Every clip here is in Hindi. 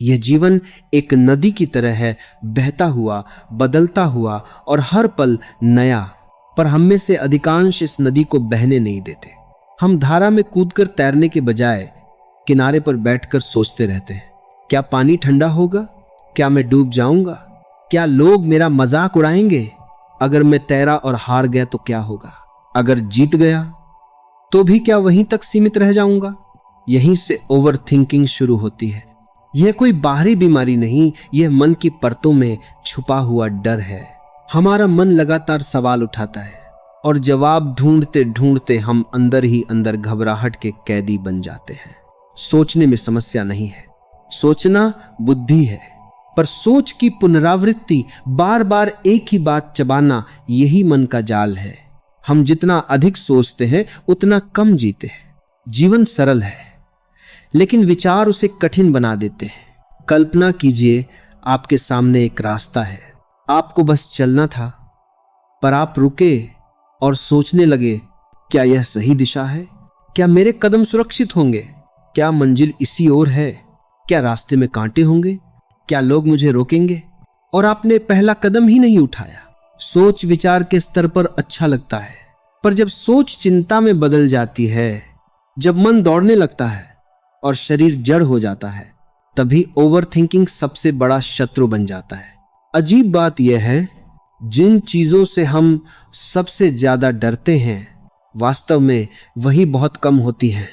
यह जीवन एक नदी की तरह है, बहता हुआ, बदलता हुआ और हर पल नया। पर हम में से अधिकांश इस नदी को बहने नहीं देते। हम धारा में कूदकर तैरने के बजाय किनारे पर बैठकर सोचते रहते हैं, क्या पानी ठंडा होगा? क्या मैं डूब जाऊंगा? क्या लोग मेरा मजाक उड़ाएंगे? अगर मैं तैरा और हार गया तो क्या होगा? अगर जीत गया तो भी क्या वहीं तक सीमित रह जाऊंगा? यहीं से ओवर थिंकिंग शुरू होती है। यह कोई बाहरी बीमारी नहीं, यह मन की परतों में छुपा हुआ डर है। हमारा मन लगातार सवाल उठाता है और जवाब ढूंढते ढूंढते हम अंदर ही अंदर घबराहट के कैदी बन जाते हैं। सोचने में समस्या नहीं है, सोचना बुद्धि है, पर सोच की पुनरावृत्ति, बार बार एक ही बात चबाना, यही मन का जाल है। हम जितना अधिक सोचते हैं उतना कम जीते हैं। जीवन सरल है लेकिन विचार उसे कठिन बना देते हैं। कल्पना कीजिए आपके सामने एक रास्ता है, आपको बस चलना था, पर आप रुके और सोचने लगे, क्या यह सही दिशा है? क्या मेरे कदम सुरक्षित होंगे? क्या मंजिल इसी ओर है? क्या रास्ते में कांटे होंगे? क्या लोग मुझे रोकेंगे? और आपने पहला कदम ही नहीं उठाया। सोच विचार के स्तर पर अच्छा लगता है, पर जब सोच चिंता में बदल जाती है, जब मन दौड़ने लगता है और शरीर जड़ हो जाता है, तभी ओवर थिंकिंग सबसे बड़ा शत्रु बन जाता है। अजीब बात यह है, जिन चीजों से हम सबसे ज्यादा डरते हैं, वास्तव में वही बहुत कम होती हैं।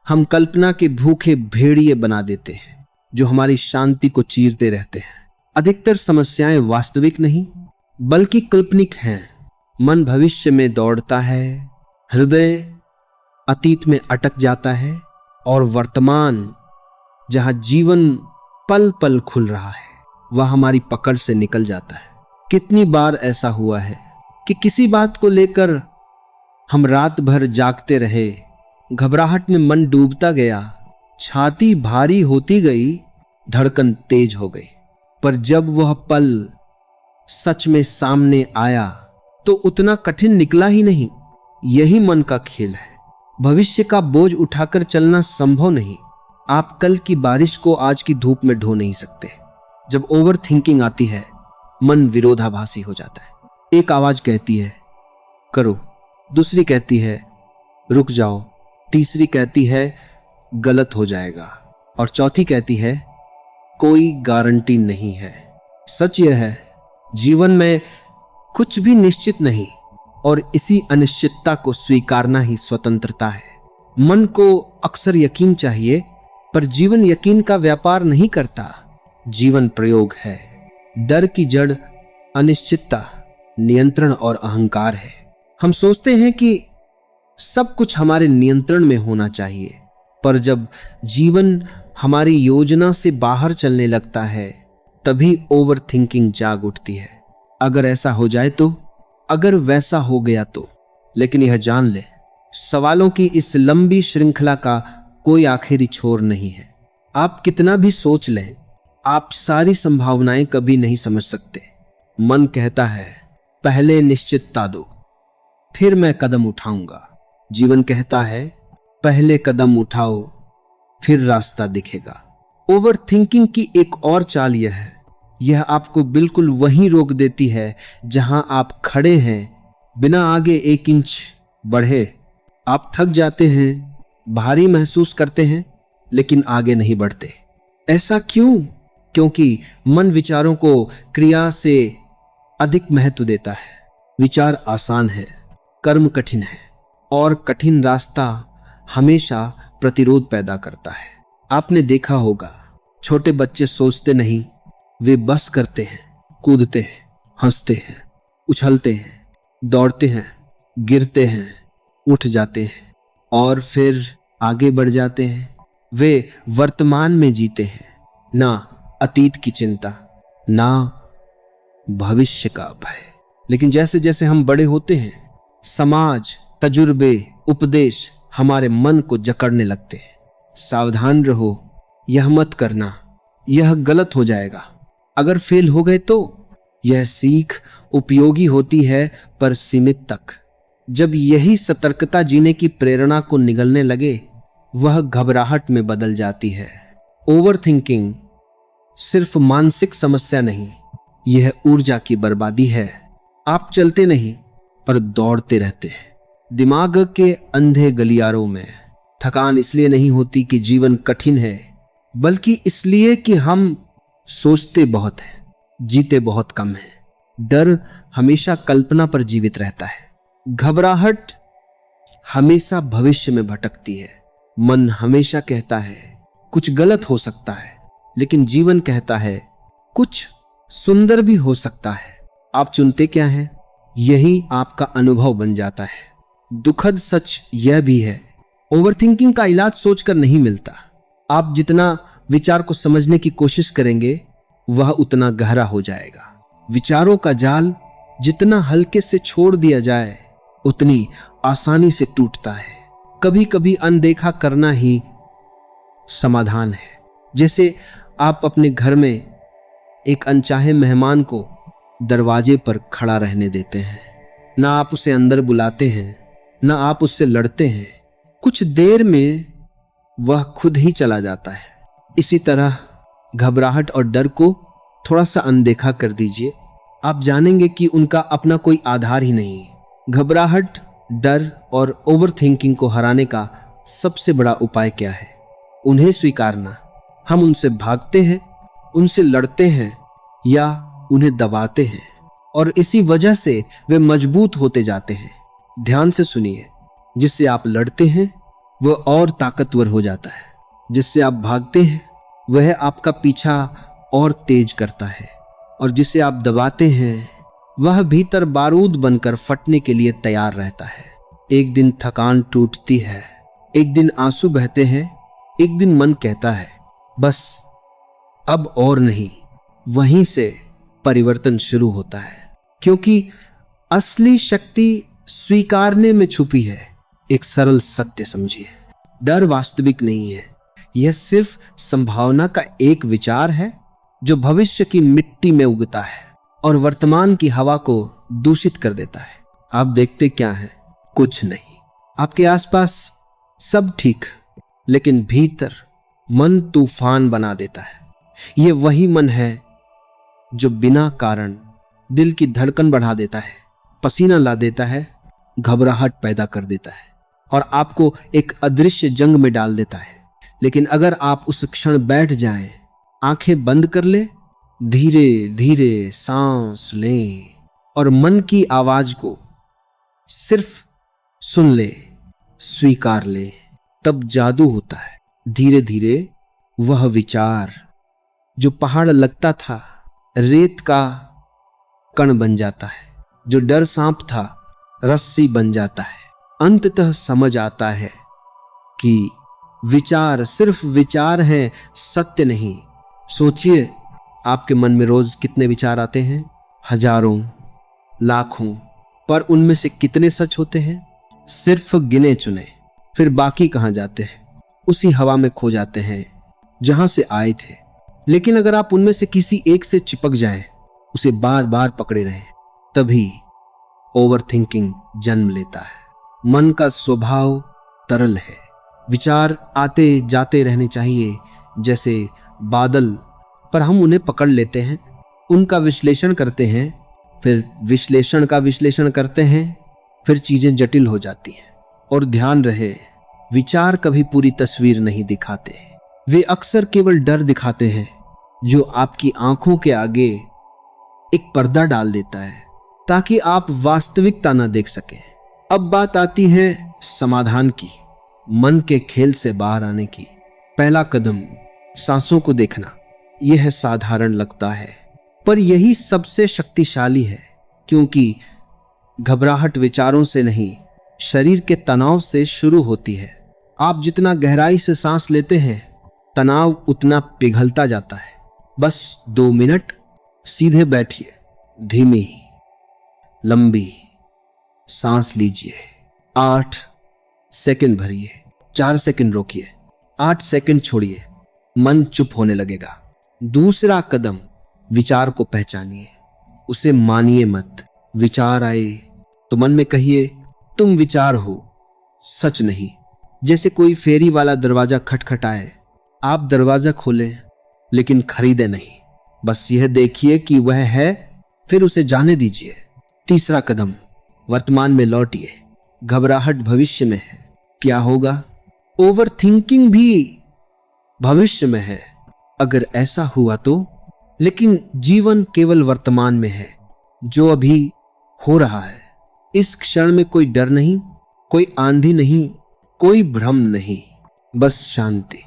हम कल्पना के भूखे भेड़िए बना देते हैं जो हमारी शांति को चीरते रहते हैं। अधिकतर समस्याएं वास्तविक नहीं बल्कि काल्पनिक हैं। मन भविष्य में दौड़ता है, हृदय अतीत में अटक जाता है और वर्तमान, जहां जीवन पल पल खुल रहा है, वह हमारी पकड़ से निकल जाता है। कितनी बार ऐसा हुआ है कि किसी बात को लेकर हम रात भर जागते रहे, घबराहट में मन डूबता गया, छाती भारी होती गई, धड़कन तेज हो गई, पर जब वह पल सच में सामने आया तो उतना कठिन निकला ही नहीं। यही मन का खेल है। भविष्य का बोझ उठाकर चलना संभव नहीं। आप कल की बारिश को आज की धूप में ढो नहीं सकते। जब ओवर थिंकिंग आती है, मन विरोधाभासी हो जाता है। एक आवाज कहती है करो, दूसरी कहती है रुक जाओ, तीसरी कहती है गलत हो जाएगा और चौथी कहती है कोई गारंटी नहीं है। सच यह है, जीवन में कुछ भी निश्चित नहीं और इसी अनिश्चितता को स्वीकारना ही स्वतंत्रता है। मन को अक्सर यकीन चाहिए, पर जीवन यकीन का व्यापार नहीं करता। जीवन प्रयोग है। डर की जड़ अनिश्चितता, नियंत्रण और अहंकार है। हम सोचते हैं कि सब कुछ हमारे नियंत्रण में होना चाहिए, पर जब जीवन हमारी योजना से बाहर चलने लगता है, तभी ओवर थिंकिंग जाग उठती है। अगर ऐसा हो जाए तो, अगर वैसा हो गया तो। लेकिन यह जान ले, सवालों की इस लंबी श्रृंखला का कोई आखिरी छोर नहीं है। आप कितना भी सोच लें, आप सारी संभावनाएं कभी नहीं समझ सकते। मन कहता है पहले निश्चितता दो, फिर मैं कदम उठाऊंगा। जीवन कहता है पहले कदम उठाओ, फिर रास्ता दिखेगा। ओवर थिंकिंग की एक और चाल यह है, यह आपको बिल्कुल वहीं रोक देती है जहां आप खड़े हैं, बिना आगे एक इंच बढ़े। आप थक जाते हैं, भारी महसूस करते हैं, लेकिन आगे नहीं बढ़ते। ऐसा क्यों? क्योंकि मन विचारों को क्रिया से अधिक महत्व देता है। विचार आसान है, कर्म कठिन है, और कठिन रास्ता हमेशा प्रतिरोध पैदा करता है। आपने देखा होगा, छोटे बच्चे सोचते नहीं, वे बस करते हैं, कूदते हैं, हंसते हैं, उछलते हैं, दौड़ते हैं, गिरते हैं, उठ जाते हैं और फिर आगे बढ़ जाते हैं। वे वर्तमान में जीते हैं, ना अतीत की चिंता, ना भविष्य का भय। लेकिन जैसे जैसे हम बड़े होते हैं, समाज, तजुर्बे, उपदेश हमारे मन को जकड़ने लगते हैं। सावधान रहो, यह मत करना, यह गलत हो जाएगा, अगर फेल हो गए तो। यह सीख उपयोगी होती है, पर सीमित तक। जब यही सतर्कता जीने की प्रेरणा को निगलने लगे, वह घबराहट में बदल जाती है। ओवर थिंकिंग सिर्फ मानसिक समस्या नहीं, यह ऊर्जा की बर्बादी है। आप चलते नहीं पर दौड़ते रहते हैं दिमाग के अंधे गलियारों में। थकान इसलिए नहीं होती कि जीवन कठिन है, बल्कि इसलिए कि हम सोचते बहुत हैं, जीते बहुत कम हैं। डर हमेशा कल्पना पर जीवित रहता है, घबराहट हमेशा भविष्य में भटकती है। मन हमेशा कहता है कुछ गलत हो सकता है, लेकिन जीवन कहता है कुछ सुंदर भी हो सकता है। आप चुनते क्या हैं, यही आपका अनुभव बन जाता है। दुखद सच यह भी है, ओवरथिंकिंग का इलाज सोचकर नहीं मिलता। आप जितना विचार को समझने की कोशिश करेंगे, वह उतना गहरा हो जाएगा। विचारों का जाल जितना हल्के से छोड़ दिया जाए, उतनी आसानी से टूटता है। कभी कभी अनदेखा करना ही समाधान है। जैसे आप अपने घर में एक अनचाहे मेहमान को दरवाजे पर खड़ा रहने देते हैं। ना आप उसे अंदर बुलाते हैं, ना आप उससे लड़ते हैं। कुछ देर में वह खुद ही चला जाता है। इसी तरह घबराहट और डर को थोड़ा सा अनदेखा कर दीजिए, आप जानेंगे कि उनका अपना कोई आधार ही नहीं है। घबराहट, डर और ओवरथिंकिंग को हराने का सबसे बड़ा उपाय क्या है? उन्हें स्वीकारना। हम उनसे भागते हैं, उनसे लड़ते हैं या उन्हें दबाते हैं, और इसी वजह से वे मजबूत होते जाते हैं। ध्यान से सुनिए, जिससे आप लड़ते हैं वह और ताकतवर हो जाता है, जिससे आप भागते हैं वह आपका पीछा और तेज करता है, और जिसे आप दबाते हैं वह भीतर बारूद बनकर फटने के लिए तैयार रहता है। एक दिन थकान टूटती है, एक दिन आंसू बहते हैं, एक दिन मन कहता है बस अब और नहीं। वहीं से परिवर्तन शुरू होता है, क्योंकि असली शक्ति स्वीकारने में छुपी है। एक सरल सत्य समझिए, डर वास्तविक नहीं है, यह सिर्फ संभावना का एक विचार है जो भविष्य की मिट्टी में उगता है और वर्तमान की हवा को दूषित कर देता है। आप देखते क्या हैं? कुछ नहीं। आपके आसपास सब ठीक, लेकिन भीतर मन तूफान बना देता है। यह वही मन है जो बिना कारण दिल की धड़कन बढ़ा देता है, पसीना ला देता है, घबराहट पैदा कर देता है और आपको एक अदृश्य जंग में डाल देता है। लेकिन अगर आप उस क्षण बैठ जाएं, आंखें बंद कर ले, धीरे धीरे सांस लें और मन की आवाज को सिर्फ सुन ले, स्वीकार ले, तब जादू होता है। धीरे धीरे वह विचार जो पहाड़ लगता था रेत का कण बन जाता है, जो डर सांप था रस्सी बन जाता है। अंततः समझ आता है कि विचार सिर्फ विचार हैं, सत्य नहीं। सोचिए, आपके मन में रोज कितने विचार आते हैं? हजारों, लाखों, पर उनमें से कितने सच होते हैं? सिर्फ गिने चुने। फिर बाकी कहां जाते हैं? उसी हवा में खो जाते हैं जहां से आए थे। लेकिन अगर आप उनमें से किसी एक से चिपक जाएं, उसे बार बार पकड़े रहें, तभी ओवरथिंकिंग जन्म लेता है। मन का स्वभाव तरल है, विचार आते जाते रहने चाहिए जैसे बादल, पर हम उन्हें पकड़ लेते हैं, उनका विश्लेषण करते हैं, फिर विश्लेषण का विश्लेषण करते हैं, फिर चीजें जटिल हो जाती हैं। और ध्यान रहे, विचार कभी पूरी तस्वीर नहीं दिखाते, वे अक्सर केवल डर दिखाते हैं जो आपकी आंखों के आगे एक पर्दा डाल देता है ताकि आप वास्तविकता न देख सकें। अब बात आती है समाधान की, मन के खेल से बाहर आने की। पहला कदम सांसों को देखना। यह साधारण लगता है, पर यही सबसे शक्तिशाली है, क्योंकि घबराहट विचारों से नहीं, शरीर के तनाव से शुरू होती है। आप जितना गहराई से सांस लेते हैं, तनाव उतना पिघलता जाता है। बस 2 मिनट सीधे बैठिए, धीमी लंबी सांस लीजिए। 8 सेकंड भरिए, 4 सेकंड रोकिए, 8 सेकंड छोड़िए, मन चुप होने लगेगा। दूसरा कदम, विचार को पहचानिए, उसे मानिए मत। विचार आए तो मन में कहिए तुम विचार हो, सच नहीं। जैसे कोई फेरी वाला दरवाजा खटखटाए, आप दरवाजा खोलें लेकिन खरीदे नहीं। बस यह देखिए कि वह है, फिर उसे जाने दीजिए। तीसरा कदम, वर्तमान में लौटिए। घबराहट भविष्य में है। क्या होगा? ओवर थिंकिंग भी भविष्य में है। अगर ऐसा हुआ तो? लेकिन जीवन केवल वर्तमान में है, जो अभी हो रहा है। इस क्षण में कोई डर नहीं, कोई आंधी नहीं, कोई भ्रम नहीं, बस शांति।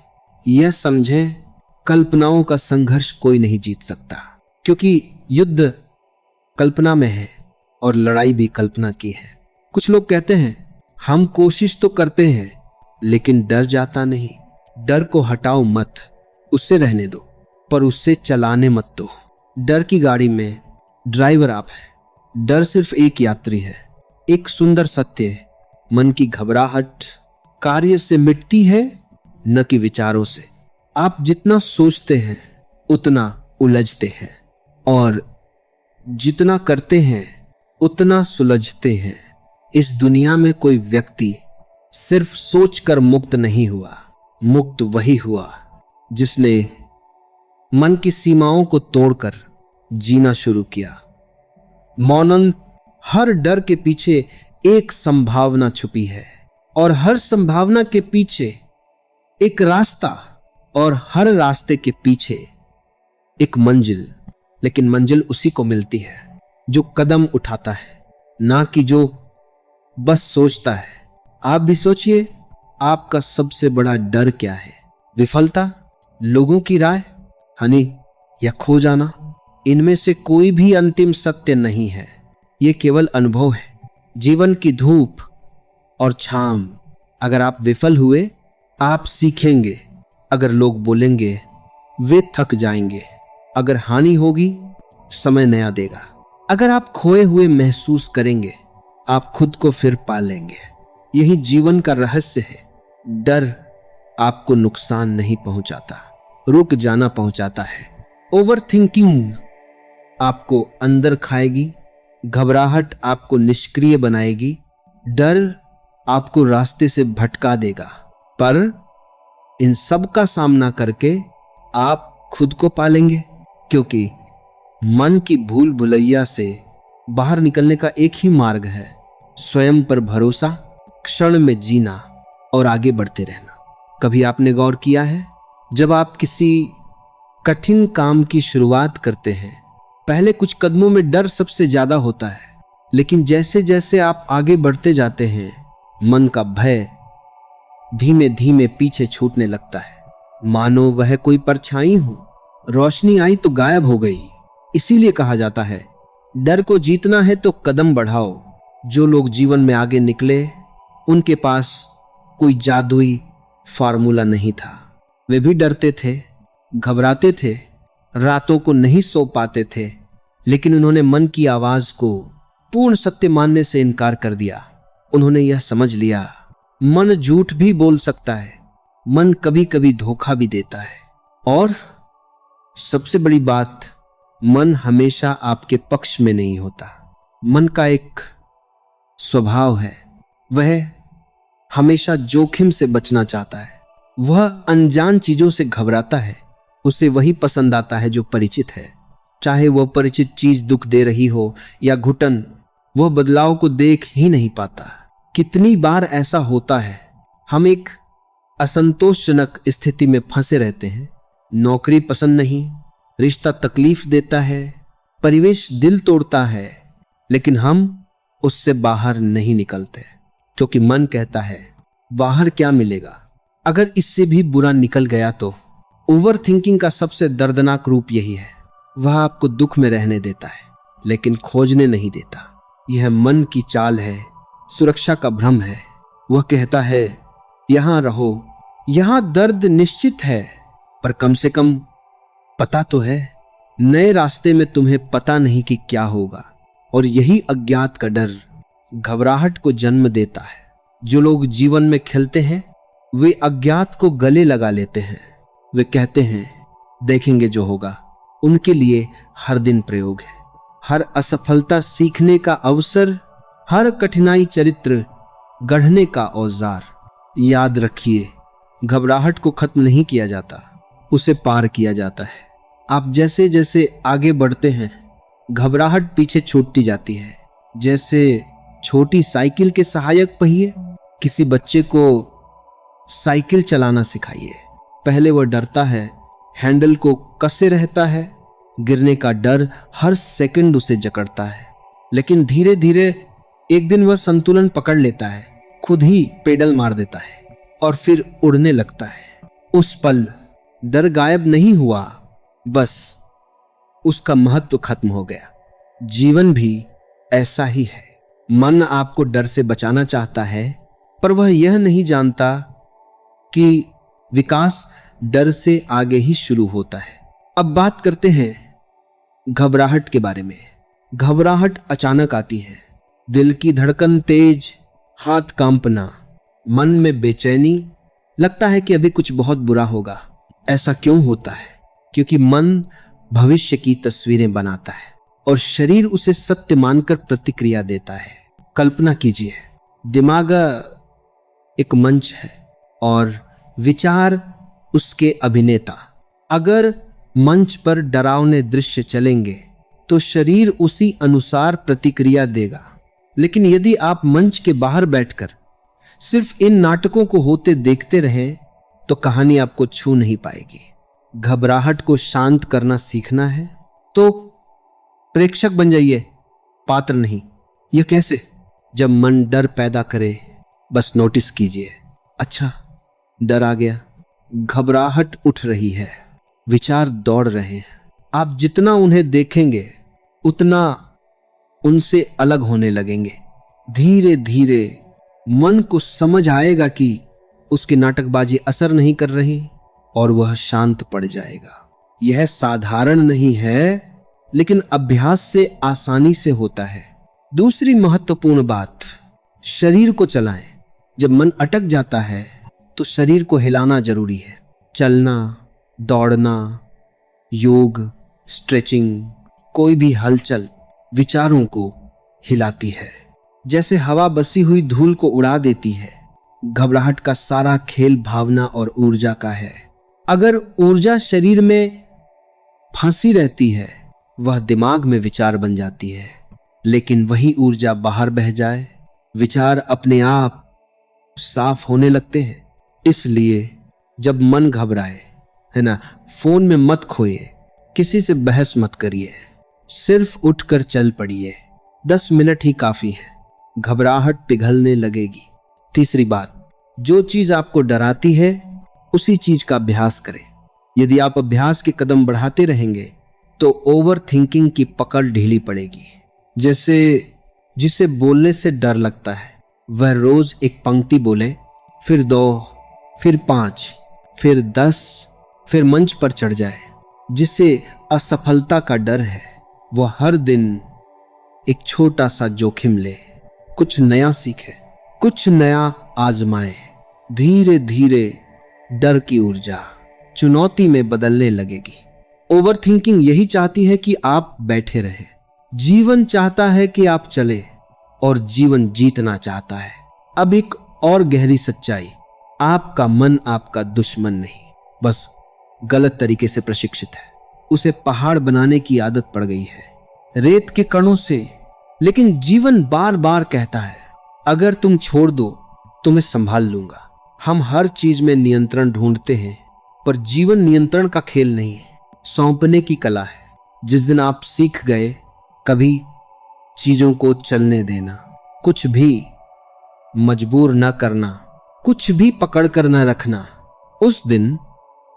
यह समझें, कल्पनाओं का संघर्ष कोई नहीं जीत सकता, क्योंकि युद्ध कल्पना में है और लड़ाई भी कल्पना की है। कुछ लोग कहते हैं हम कोशिश तो करते हैं लेकिन डर जाता नहीं। डर को हटाओ मत, उससे रहने दो, पर उससे चलाने मत दो। डर की गाड़ी में ड्राइवर आप हैं, डर सिर्फ एक यात्री है। एक सुंदर सत्य, मन की घबराहट कार्य से मिटती है, न कि विचारों से। आप जितना सोचते हैं उतना उलझते हैं, और जितना करते हैं उतना सुलझते हैं। इस दुनिया में कोई व्यक्ति सिर्फ सोचकर मुक्त नहीं हुआ। मुक्त वही हुआ जिसने मन की सीमाओं को तोड़कर जीना शुरू किया। मौनन हर डर के पीछे एक संभावना छुपी है, और हर संभावना के पीछे एक रास्ता, और हर रास्ते के पीछे एक मंजिल। लेकिन मंजिल उसी को मिलती है जो कदम उठाता है, ना कि जो बस सोचता है। आप भी सोचिए, आपका सबसे बड़ा डर क्या है? विफलता, लोगों की राय, हानि, या खो जाना? इनमें से कोई भी अंतिम सत्य नहीं है, ये केवल अनुभव है। जीवन की धूप और छांव। अगर आप विफल हुए, आप सीखेंगे। अगर लोग बोलेंगे, वे थक जाएंगे। अगर हानि होगी, समय नया देगा। अगर आप खोए हुए महसूस करेंगे, आप खुद को फिर पा लेंगे। यही जीवन का रहस्य है। डर आपको नुकसान नहीं पहुंचाता, रुक जाना पहुंचाता है। ओवर थिंकिंग आपको अंदर खाएगी, घबराहट आपको निष्क्रिय बनाएगी, डर आपको रास्ते से भटका देगा। पर इन सब का सामना करके आप खुद को पालेंगे, क्योंकि मन की भूल भुलैया से बाहर निकलने का एक ही मार्ग है, स्वयं पर भरोसा, क्षण में जीना और आगे बढ़ते रहना। कभी आपने गौर किया है, जब आप किसी कठिन काम की शुरुआत करते हैं, पहले कुछ कदमों में डर सबसे ज्यादा होता है, लेकिन जैसे जैसे आप आगे बढ़ते जाते हैं, मन का भय धीमे धीमे पीछे छूटने लगता है, मानो वह कोई परछाई हो। रोशनी आई तो गायब हो गई। इसीलिए कहा जाता है, डर को जीतना है तो कदम बढ़ाओ। जो लोग जीवन में आगे निकले, उनके पास कोई जादुई फार्मूला नहीं था। वे भी डरते थे, घबराते थे, रातों को नहीं सो पाते थे, लेकिन उन्होंने मन की आवाज को पूर्ण सत्य मानने से इनकार कर दिया। उन्होंने यह समझ लिया, मन झूठ भी बोल सकता है, मन कभी कभी धोखा भी देता है, और सबसे बड़ी बात, मन हमेशा आपके पक्ष में नहीं होता। मन का एक स्वभाव है, वह हमेशा जोखिम से बचना चाहता है। वह अनजान चीजों से घबराता है। उसे वही पसंद आता है जो परिचित है, चाहे वह परिचित चीज दुख दे रही हो या घुटन। वह बदलाव को देख ही नहीं पाता। कितनी बार ऐसा होता है, हम एक असंतोषजनक स्थिति में फंसे रहते हैं। नौकरी पसंद नहीं, रिश्ता तकलीफ देता है, परिवेश दिल तोड़ता है, लेकिन हम उससे बाहर नहीं निकलते, क्योंकि मन कहता है बाहर क्या मिलेगा, अगर इससे भी बुरा निकल गया तो। ओवर थिंकिंग का सबसे दर्दनाक रूप यही है, वह आपको दुख में रहने देता है, लेकिन खोजने नहीं देता। यह मन की चाल है, सुरक्षा का भ्रम है। वह कहता है यहां रहो, यहां दर्द निश्चित है, पर कम से कम पता तो है। नए रास्ते में तुम्हें पता नहीं कि क्या होगा, और यही अज्ञात का डर घबराहट को जन्म देता है। जो लोग जीवन में खेलते हैं, वे अज्ञात को गले लगा लेते हैं। वे कहते हैं देखेंगे जो होगा। उनके लिए हर दिन प्रयोग है, हर असफलता सीखने का अवसर, हर कठिनाई चरित्र गढ़ने का औजार। याद रखिए, घबराहट को खत्म नहीं किया जाता, उसे पार किया जाता है। आप जैसे जैसे आगे बढ़ते हैं, घबराहट पीछे छूटती जाती है, जैसे छोटी साइकिल के सहायक पहिए। किसी बच्चे को साइकिल चलाना सिखाइए। पहले वह डरता है, हैंडल को कसे रहता है, गिरने का डर हर सेकंड उसे जकड़ता है। लेकिन धीरे धीरे एक दिन वह संतुलन पकड़ लेता है, खुद ही पेडल मार देता है और फिर उड़ने लगता है। उस पल डर गायब नहीं हुआ, बस उसका महत्व खत्म हो गया। जीवन भी ऐसा ही है। मन आपको डर से बचाना चाहता है, पर वह यह नहीं जानता कि विकास डर से आगे ही शुरू होता है। अब बात करते हैं घबराहट के बारे में। घबराहट अचानक आती है। दिल की धड़कन तेज, हाथ कांपना, मन में बेचैनी, लगता है कि अभी कुछ बहुत बुरा होगा। ऐसा क्यों होता है? क्योंकि मन भविष्य की तस्वीरें बनाता है और शरीर उसे सत्य मानकर प्रतिक्रिया देता है। कल्पना कीजिए, दिमाग एक मंच है और विचार उसके अभिनेता। अगर मंच पर डरावने दृश्य चलेंगे तो शरीर उसी अनुसार प्रतिक्रिया देगा। लेकिन यदि आप मंच के बाहर बैठकर सिर्फ इन नाटकों को होते देखते रहें तो कहानी आपको छू नहीं पाएगी। घबराहट को शांत करना सीखना है तो प्रेक्षक बन जाइए, पात्र नहीं। यह कैसे? जब मन डर पैदा करे, बस नोटिस कीजिए, अच्छा डर आ गया, घबराहट उठ रही है, विचार दौड़ रहे हैं। आप जितना उन्हें देखेंगे उतना उनसे अलग होने लगेंगे। धीरे धीरे मन को समझ आएगा कि उसकी नाटकबाजी असर नहीं कर रही और वह शांत पड़ जाएगा। यह साधारण नहीं है, लेकिन अभ्यास से आसानी से होता है। दूसरी महत्वपूर्ण बात, शरीर को चलाएं। जब मन अटक जाता है तो शरीर को हिलाना जरूरी है। चलना, दौड़ना, योग, स्ट्रेचिंग, कोई भी हलचल विचारों को हिलाती है। जैसे हवा बसी हुई धूल को उड़ा देती है। घबराहट का सारा खेल भावना और ऊर्जा का है। अगर ऊर्जा शरीर में फंसी रहती है, वह दिमाग में विचार बन जाती है। लेकिन वही ऊर्जा बाहर बह जाए, विचार अपने आप साफ होने लगते हैं। इसलिए जब मन घबराए, है ना, फोन में मत खोइए, किसी से बहस मत करिए, सिर्फ उठकर चल पड़िए। 10 मिनट ही काफी है, घबराहट पिघलने लगेगी। तीसरी बात, जो चीज आपको डराती है उसी चीज का अभ्यास करें। यदि आप अभ्यास के कदम बढ़ाते रहेंगे तो ओवर थिंकिंग की पकड़ ढीली पड़ेगी। जैसे जिसे बोलने से डर लगता है वह रोज एक पंक्ति बोले, फिर 2, फिर 5, फिर 10, फिर मंच पर चढ़ जाए। जिसे असफलता का डर है वह हर दिन एक छोटा सा जोखिम ले, कुछ नया सीखे, कुछ नया आजमाए। धीरे धीरे डर की ऊर्जा चुनौती में बदलने लगेगी। ओवर थिंकिंग यही चाहती है कि आप बैठे रहे। जीवन चाहता है कि आप चले और जीवन जीतना चाहता है। अब एक और गहरी सच्चाई, आपका मन आपका दुश्मन नहीं, बस गलत तरीके से प्रशिक्षित है। उसे पहाड़ बनाने की आदत पड़ गई है, रेत के कणों से। लेकिन जीवन बार बार कहता है, अगर तुम छोड़ दो तो मैं संभाल लूंगा। हम हर चीज में नियंत्रण ढूंढते हैं, पर जीवन नियंत्रण का खेल नहीं है, सौंपने की कला है। जिस दिन आप सीख गए कभी चीजों को चलने देना, कुछ भी मजबूर न करना, कुछ भी पकड़ कर न रखना, उस दिन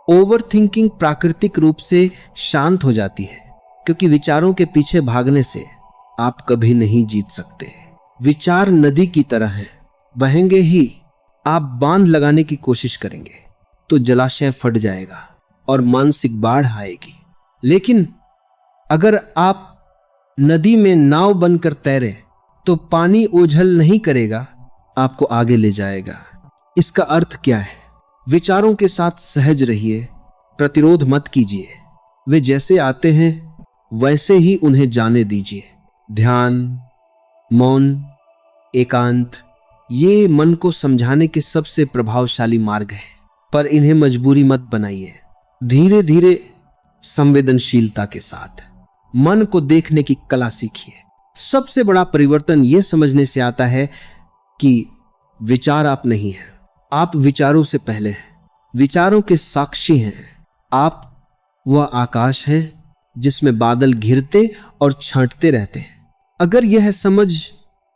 ओवर थिंकिंग प्राकृतिक रूप से शांत हो जाती है। क्योंकि विचारों के पीछे भागने से आप कभी नहीं जीत सकते। विचार नदी की तरह हैं, बहेंगे ही। आप बांध लगाने की कोशिश करेंगे तो जलाशय फट जाएगा और मानसिक बाढ़ आएगी। लेकिन अगर आप नदी में नाव बनकर तैरे तो पानी ओझल नहीं करेगा, आपको आगे ले जाएगा। इसका अर्थ क्या है? विचारों के साथ सहज रहिए, प्रतिरोध मत कीजिए। वे जैसे आते हैं वैसे ही उन्हें जाने दीजिए। ध्यान, मौन, एकांत, ये मन को समझाने के सबसे प्रभावशाली मार्ग हैं, पर इन्हें मजबूरी मत बनाइए। धीरे धीरे संवेदनशीलता के साथ मन को देखने की कला सीखिए। सबसे बड़ा परिवर्तन यह समझने से आता है कि विचार आप नहीं हैं, आप विचारों से पहले हैं, विचारों के साक्षी हैं। आप वह आकाश हैं जिसमें बादल घिरते और छांटते रहते हैं। अगर यह समझ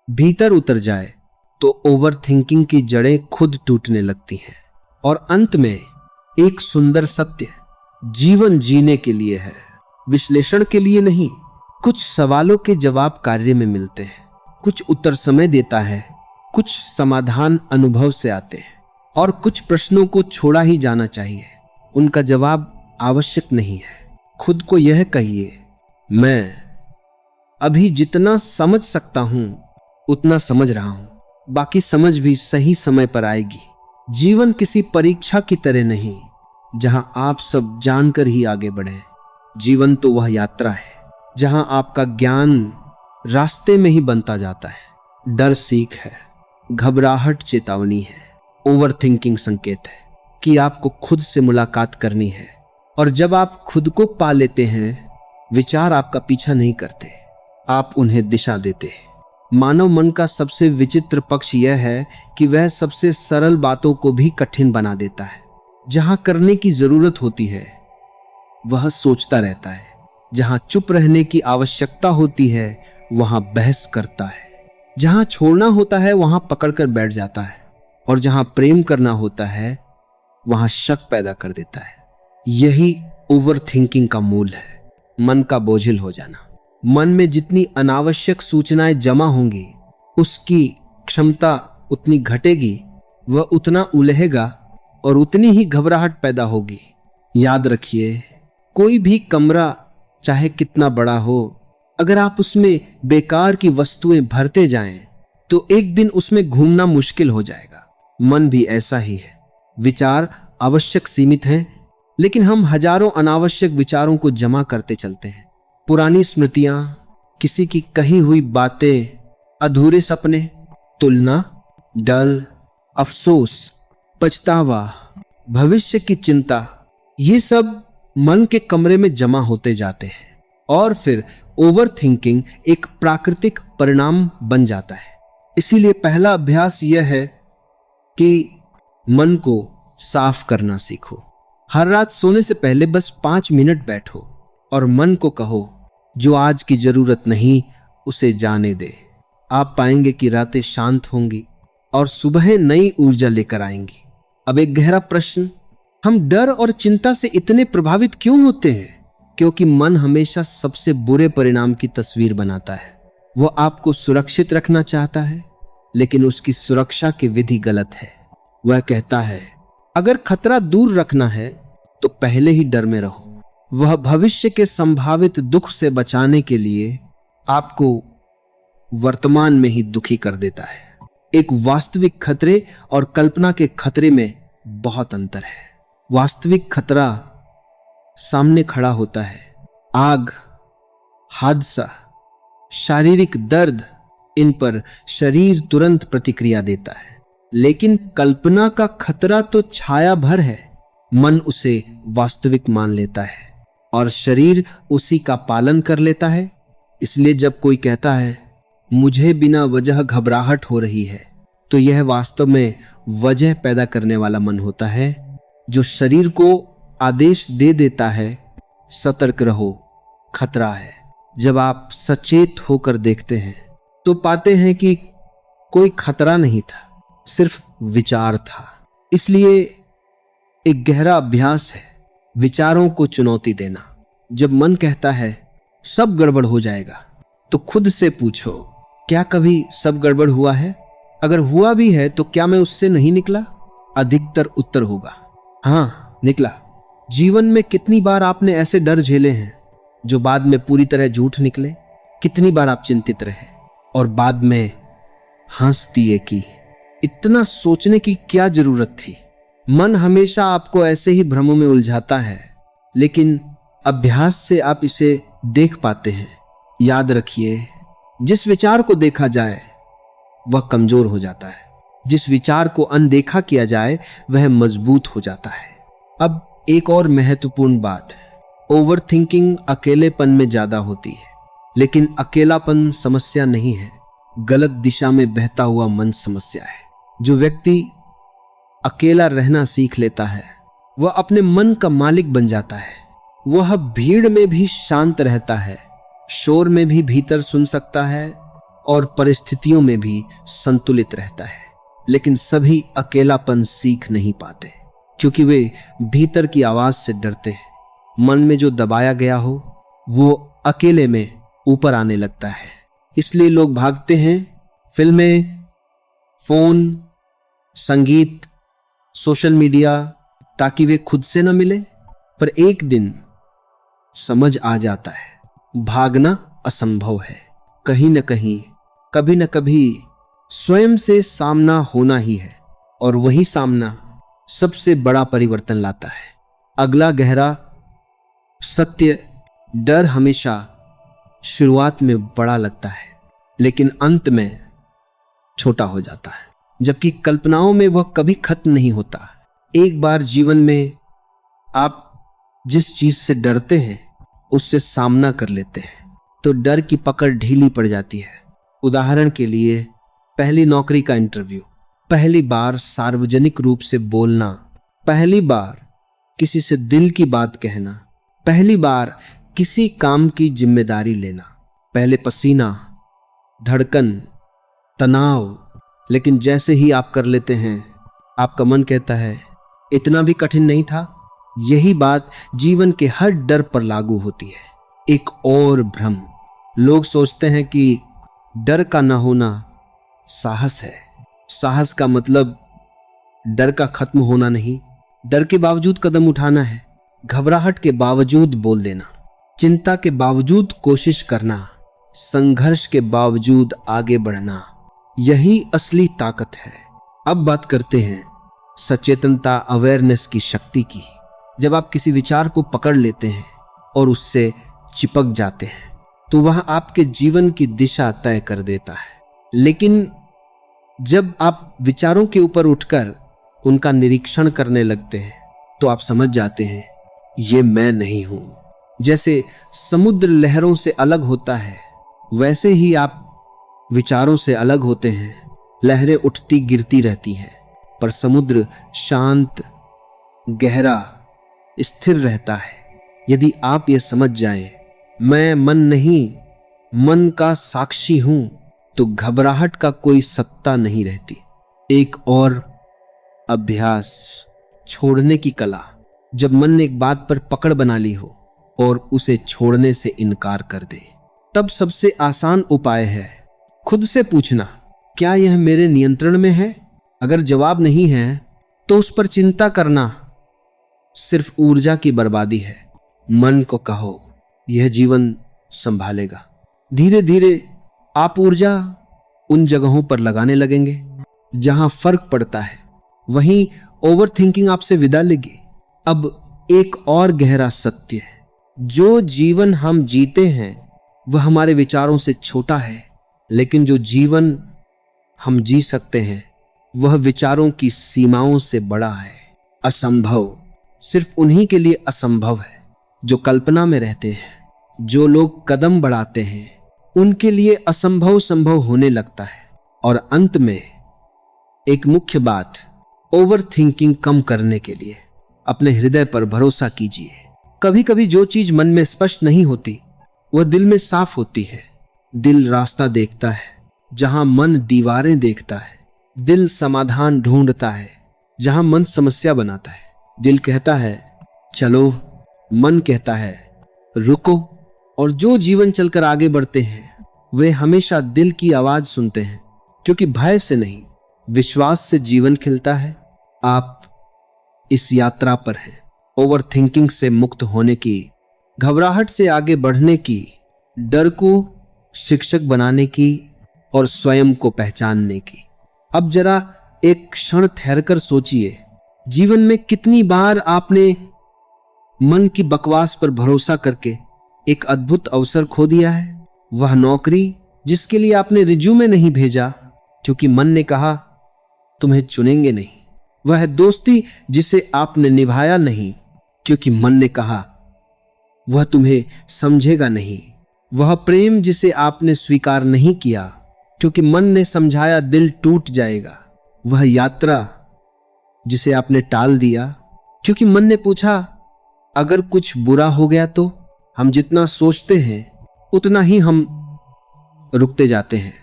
भीतर उतर जाए तो ओवर थिंकिंग की जड़ें खुद टूटने लगती हैं और अंत में एक सुंदर सत्य जीवन जीने के लिए है, विश्लेषण के लिए नहीं। कुछ सवालों के जवाब कार्य में मिलते हैं, कुछ उत्तर समय देता है, कुछ समाधान अनुभव से आते हैं और कुछ प्रश्नों को छोड़ा ही जाना चाहिए, उनका जवाब आवश्यक नहीं है। खुद को यह कहिए, मैं अभी जितना समझ सकता हूं उतना समझ रहा हूं, बाकी समझ भी सही समय पर आएगी। जीवन किसी परीक्षा की तरह नहीं जहां आप सब जानकर ही आगे बढ़े। जीवन तो वह यात्रा है जहां आपका ज्ञान रास्ते में ही बनता जाता है। डर सीख है, घबराहट चेतावनी है, ओवर थिंकिंग संकेत है कि आपको खुद से मुलाकात करनी है। और जब आप खुद को पा लेते हैं, विचार आपका पीछा नहीं करते, आप उन्हें दिशा देते हैं। मानव मन का सबसे विचित्र पक्ष यह है कि वह सबसे सरल बातों को भी कठिन बना देता है। जहां करने की जरूरत होती है वह सोचता रहता है, जहां चुप रहने की आवश्यकता होती है वहां बहस करता है, जहां छोड़ना होता है वहां पकड़कर बैठ जाता है, और जहां प्रेम करना होता है वहां शक पैदा कर देता है। यही ओवर थिंकिंग का मूल है, मन का बोझिल हो जाना। मन में जितनी अनावश्यक सूचनाएं जमा होंगी उसकी क्षमता उतनी घटेगी, वह उतना उलझेगा और उतनी ही घबराहट पैदा होगी। याद रखिए, कोई भी कमरा चाहे कितना बड़ा हो, अगर आप उसमें बेकार की वस्तुएं भरते जाएं तो एक दिन उसमें घूमना मुश्किल हो जाएगा। मन भी ऐसा ही है। विचार आवश्यक सीमित हैं, लेकिन हम हजारों अनावश्यक विचारों को जमा करते चलते हैं। पुरानी स्मृतियां, किसी की कही हुई बातें, अधूरे सपने, तुलना, डर, अफसोस, पछतावा, भविष्य की चिंता, ये सब मन के कमरे में जमा होते जाते हैं और फिर ओवर थिंकिंग एक प्राकृतिक परिणाम बन जाता है। इसीलिए पहला अभ्यास यह है कि मन को साफ करना सीखो। हर रात सोने से पहले बस 5 मिनट बैठो और मन को कहो, जो आज की जरूरत नहीं उसे जाने दे। आप पाएंगे कि रातें शांत होंगी और सुबह नई ऊर्जा लेकर आएंगी। अब एक गहरा प्रश्न, हम डर और चिंता से इतने प्रभावित क्यों होते हैं? क्योंकि मन हमेशा सबसे बुरे परिणाम की तस्वीर बनाता है। वह आपको सुरक्षित रखना चाहता है, लेकिन उसकी सुरक्षा की विधि गलत है। वह कहता है, अगर खतरा दूर रखना है तो पहले ही डर में रहो। वह भविष्य के संभावित दुख से बचाने के लिए आपको वर्तमान में ही दुखी कर देता है। एक वास्तविक खतरे और कल्पना के खतरे में बहुत अंतर है। वास्तविक खतरा सामने खड़ा होता है, आग, हादसा, शारीरिक दर्द, इन पर शरीर तुरंत प्रतिक्रिया देता है। लेकिन कल्पना का खतरा तो छाया भर है। मन उसे वास्तविक मान लेता है और शरीर उसी का पालन कर लेता है। इसलिए जब कोई कहता है, मुझे बिना वजह घबराहट हो रही है, तो यह वास्तव में वजह पैदा करने वाला मन होता है, जो शरीर को आदेश दे देता है, सतर्क रहो, खतरा है। जब आप सचेत होकर देखते हैं तो पाते हैं कि कोई खतरा नहीं था, सिर्फ विचार था। इसलिए एक गहरा अभ्यास है विचारों को चुनौती देना। जब मन कहता है सब गड़बड़ हो जाएगा, तो खुद से पूछो, क्या कभी सब गड़बड़ हुआ है? अगर हुआ भी है तो क्या मैं उससे नहीं निकला? अधिकतर उत्तर होगा, हाँ निकला। जीवन में कितनी बार आपने ऐसे डर झेले हैं जो बाद में पूरी तरह झूठ निकले? कितनी बार आप चिंतित रहे और बाद में हंस दिए कि इतना सोचने की क्या जरूरत थी? मन हमेशा आपको ऐसे ही भ्रमों में उलझाता है, लेकिन अभ्यास से आप इसे देख पाते हैं। याद रखिए, जिस विचार को देखा जाए वह कमजोर हो जाता है, जिस विचार को अनदेखा किया जाए वह मजबूत हो जाता है। अब एक और महत्वपूर्ण बात, ओवर थिंकिंग अकेलेपन में ज्यादा होती है, लेकिन अकेलापन समस्या नहीं है, गलत दिशा में बहता हुआ मन समस्या है। जो व्यक्ति अकेला रहना सीख लेता है वह अपने मन का मालिक बन जाता है। वह भीड़ में भी शांत रहता है, शोर में भी भीतर सुन सकता है और परिस्थितियों में भी संतुलित रहता है। लेकिन सभी अकेलापन सीख नहीं पाते क्योंकि वे भीतर की आवाज से डरते हैं। मन में जो दबाया गया हो वो अकेले में ऊपर आने लगता है। इसलिए लोग भागते हैं फिल्में, फोन, संगीत, सोशल मीडिया, ताकि वे खुद से न मिले। पर एक दिन समझ आ जाता है भागना असंभव है। कहीं न कहीं, कभी न कभी स्वयं से सामना होना ही है, और वही सामना सबसे बड़ा परिवर्तन लाता है। अगला गहरा सत्य, डर हमेशा शुरुआत में बड़ा लगता है लेकिन अंत में छोटा हो जाता है, जबकि कल्पनाओं में वह कभी खत्म नहीं होता। एक बार जीवन में आप जिस चीज से डरते हैं उससे सामना कर लेते हैं तो डर की पकड़ ढीली पड़ जाती है। उदाहरण के लिए, पहली नौकरी का इंटरव्यू, पहली बार सार्वजनिक रूप से बोलना, पहली बार किसी से दिल की बात कहना, पहली बार किसी काम की जिम्मेदारी लेना, पहले पसीना, धड़कन, तनाव। लेकिन जैसे ही आप कर लेते हैं आपका मन कहता है इतना भी कठिन नहीं था। यही बात जीवन के हर डर पर लागू होती है। एक और भ्रम, लोग सोचते हैं कि डर का न होना साहस है। साहस का मतलब डर का खत्म होना नहीं, डर के बावजूद कदम उठाना है, घबराहट के बावजूद बोल देना, चिंता के बावजूद कोशिश करना, संघर्ष के बावजूद आगे बढ़ना। यही असली ताकत है। अब बात करते हैं सचेतनता, अवेयरनेस की शक्ति की। जब आप किसी विचार को पकड़ लेते हैं और उससे चिपक जाते हैं तो वह आपके जीवन की दिशा तय कर देता है। लेकिन जब आप विचारों के ऊपर उठकर उनका निरीक्षण करने लगते हैं तो आप समझ जाते हैं ये मैं नहीं हूं। जैसे समुद्र लहरों से अलग होता है वैसे ही आप विचारों से अलग होते हैं। लहरें उठती गिरती रहती हैं पर समुद्र शांत, गहरा, स्थिर रहता है। यदि आप ये समझ जाएं मैं मन नहीं, मन का साक्षी हूं, तो घबराहट का कोई सत्ता नहीं रहती। एक और अभ्यास, छोड़ने की कला। जब मन ने एक बात पर पकड़ बना ली हो और उसे छोड़ने से इनकार कर दे, तब सबसे आसान उपाय है खुद से पूछना, क्या यह मेरे नियंत्रण में है? अगर जवाब नहीं है तो उस पर चिंता करना सिर्फ ऊर्जा की बर्बादी है। मन को कहो यह जीवन संभालेगा। धीरे धीरे आप ऊर्जा उन जगहों पर लगाने लगेंगे जहां फर्क पड़ता है। वहीं ओवर थिंकिंग आपसे विदा लेगी। अब एक और गहरा सत्य है, जो जीवन हम जीते हैं वह हमारे विचारों से छोटा है, लेकिन जो जीवन हम जी सकते हैं वह विचारों की सीमाओं से बड़ा है। असंभव सिर्फ उन्हीं के लिए असंभव है जो कल्पना में रहते हैं। जो लोग कदम बढ़ाते हैं उनके लिए असंभव संभव होने लगता है। और अंत में एक मुख्य बात, ओवर थिंकिंग कम करने के लिए अपने हृदय पर भरोसा कीजिए। कभी कभी जो चीज मन में स्पष्ट नहीं होती वह दिल में साफ होती है। दिल रास्ता देखता है जहां मन दीवारें देखता है। दिल समाधान ढूंढता है जहां मन समस्या बनाता है। दिल कहता है चलो, मन कहता है रुको। और जो जीवन चलकर आगे बढ़ते हैं वे हमेशा दिल की आवाज सुनते हैं, क्योंकि भय से नहीं, विश्वास से जीवन खिलता है। आप इस यात्रा पर हैं, ओवर थिंकिंग से मुक्त होने की, घबराहट से आगे बढ़ने की, डर को शिक्षक बनाने की और स्वयं को पहचानने की। अब जरा एक क्षण ठहरकर सोचिए, जीवन में कितनी बार आपने मन की बकवास पर भरोसा करके एक अद्भुत अवसर खो दिया है। वह नौकरी जिसके लिए आपने रिज्यूमे नहीं भेजा क्योंकि मन ने कहा तुम्हें चुनेंगे नहीं। वह दोस्ती जिसे आपने निभाया नहीं क्योंकि मन ने कहा वह तुम्हें समझेगा नहीं। वह प्रेम जिसे आपने स्वीकार नहीं किया क्योंकि मन ने समझाया दिल टूट जाएगा। वह यात्रा जिसे आपने टाल दिया क्योंकि मन ने पूछा अगर कुछ बुरा हो गया तो। हम जितना सोचते हैं उतना ही हम रुकते जाते हैं।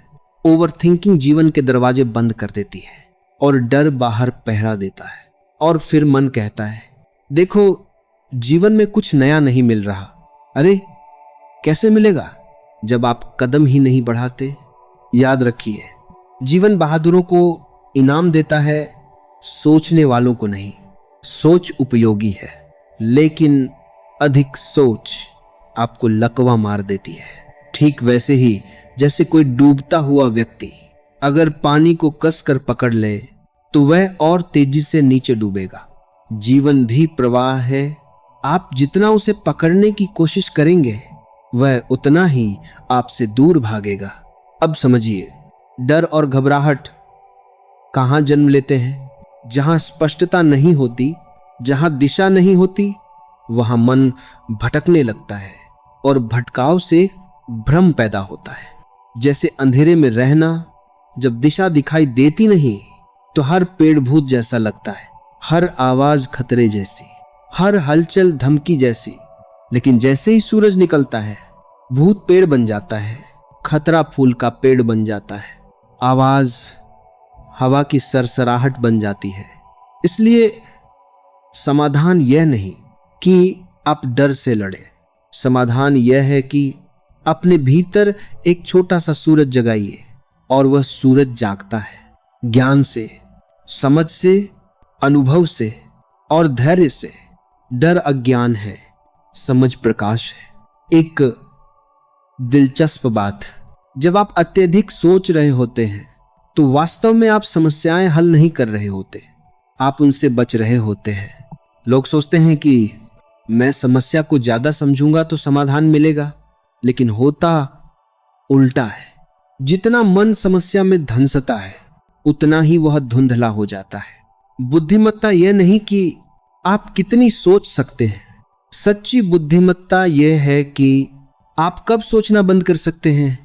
ओवर थिंकिंग जीवन के दरवाजे बंद कर देती है और डर बाहर पहरा देता है। और फिर मन कहता है देखो जीवन में कुछ नया नहीं मिल रहा। अरे कैसे मिलेगा जब आप कदम ही नहीं बढ़ाते। याद रखिए जीवन बहादुरों को इनाम देता है, सोचने वालों को नहीं। सोच उपयोगी है लेकिन अधिक सोच आपको लकवा मार देती है। ठीक वैसे ही जैसे कोई डूबता हुआ व्यक्ति अगर पानी को कसकर पकड़ ले तो वह और तेजी से नीचे डूबेगा। जीवन भी प्रवाह है। आप जितना उसे पकड़ने की कोशिश करेंगे वह उतना ही आपसे दूर भागेगा। अब समझिए डर और घबराहट कहां जन्म लेते हैं? जहां स्पष्टता नहीं होती, जहां दिशा नहीं होती, वहां मन भटकने लगता है और भटकाव से भ्रम पैदा होता है। जैसे अंधेरे में रहना, जब दिशा दिखाई देती नहीं तो हर पेड़ भूत जैसा लगता है, हर आवाज खतरे जैसी, हर हलचल धमकी जैसी। लेकिन जैसे ही सूरज निकलता है भूत पेड़ बन जाता है, खतरा फूल का पेड़ बन जाता है, आवाज हवा की सरसराहट बन जाती है। इसलिए समाधान यह नहीं कि आप डर से लड़े, समाधान यह है कि अपने भीतर एक छोटा सा सूरज जगाइए और वह सूरज जागता है ज्ञान से, समझ से, अनुभव से और धैर्य से। डर अज्ञान है, समझ प्रकाश है। एक दिलचस्प बात, जब आप अत्यधिक सोच रहे होते हैं तो वास्तव में आप समस्याएं हल नहीं कर रहे होते, आप उनसे बच रहे होते हैं। लोग सोचते हैं कि मैं समस्या को ज्यादा समझूंगा तो समाधान मिलेगा, लेकिन होता उल्टा है। जितना मन समस्या में धंसता है उतना ही वह धुंधला हो जाता है। बुद्धिमत्ता यह नहीं कि आप कितनी सोच सकते हैं, सच्ची बुद्धिमत्ता यह है कि आप कब सोचना बंद कर सकते हैं।